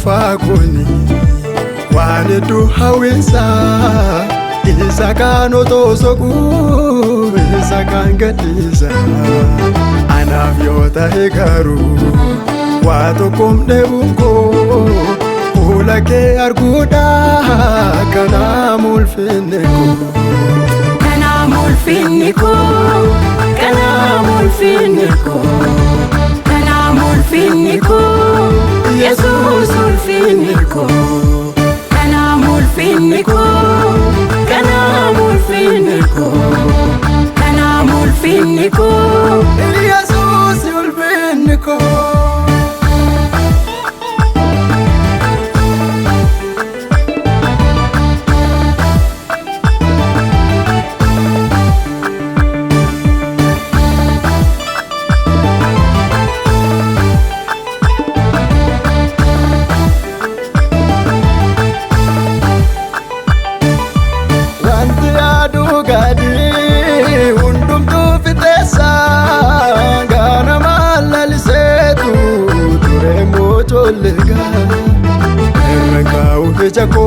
lafakuni wanedu hawinsa isa kanoto soku isa kangatisa anafyota hegaru wato komde bunko ulake arguda kana mulfiniko kana mulfiniko kana mulfiniko kana mulfiniko Jesus ulfiniko kana mulfiniko kana mulfiniko kana mulfiniko Jesus ulfiniko Jako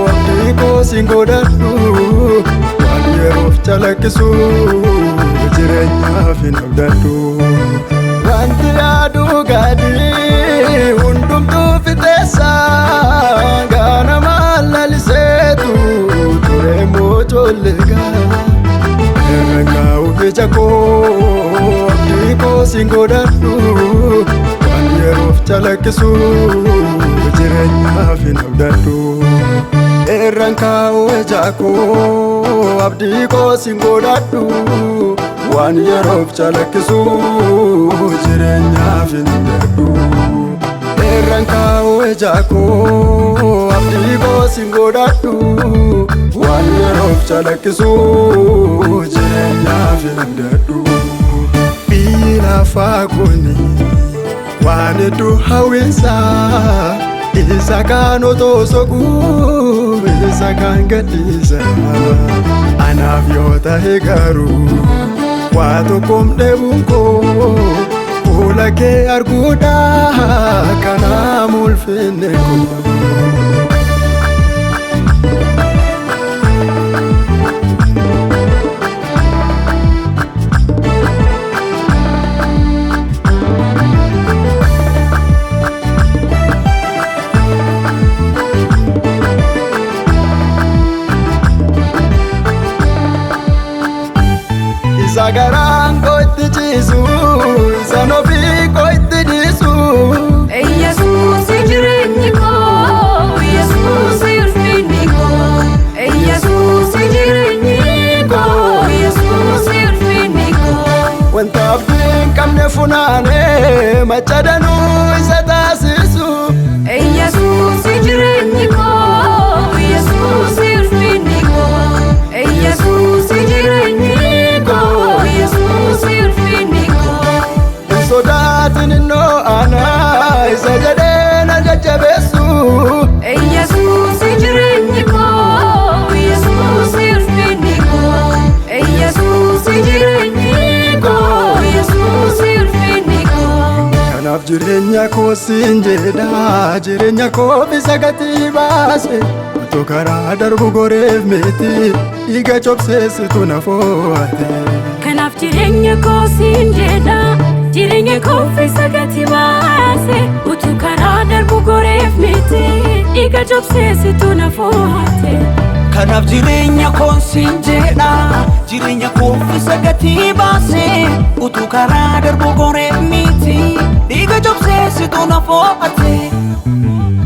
abdiko singodadu waliyerof chalakisu jirenya finabdadu wanti adu gadi undumtu fitesa gana malalisetu turemo cholega eranga jako abdiko singodadu waliyerof chalakisu jirenya finabdadu erankawo ejako abdiko singodadu wan yerof chalakisu jirenya finabdadu erankawo ejako abdiko singodadu wan yerof chalakisu jirenya finabdadu bila fakuni wanedu hawinsa isa kanoto soku isa kangatisa anafyota hegaru wato komde bunko ulake arguda kana mulfiniko Sagarango itichisu, sanofiko itidisu. Jesus jirenyiko, Jesus ulfiniko. Jesus jirenyiko, Jesus ulfiniko. Wanta abdin kamne funane, machadanu isatasisu. Jesus jirenyiko, Jesus ulfiniko. Jesus jirenyiko. Sodatin no ana isajadena jajabesu Jesus jirenyiko Jesus ulfiniko Jesus jirenyiko Jesus ulfiniko kanaf jirenya ko sinjeda jirenya ko bisagati base to kara darbu goref meti iga chopse tunafoate kanaf jirenya ko sinjeda jirenya ko bisagati base utu kara darbu goref meti iga chopse tunafoate kanaf jirenya ko sinjeda jirenya ko bisagati base utu kara darbu goref meti iga chopse tunafoate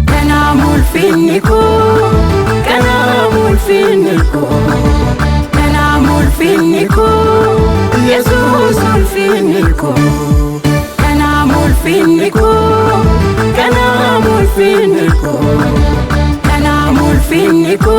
kana mulfiniko kana mulfiniko kana mulfiniko Jesus ulfiniko kana mulfiniko kana mulfiniko kana mulfiniko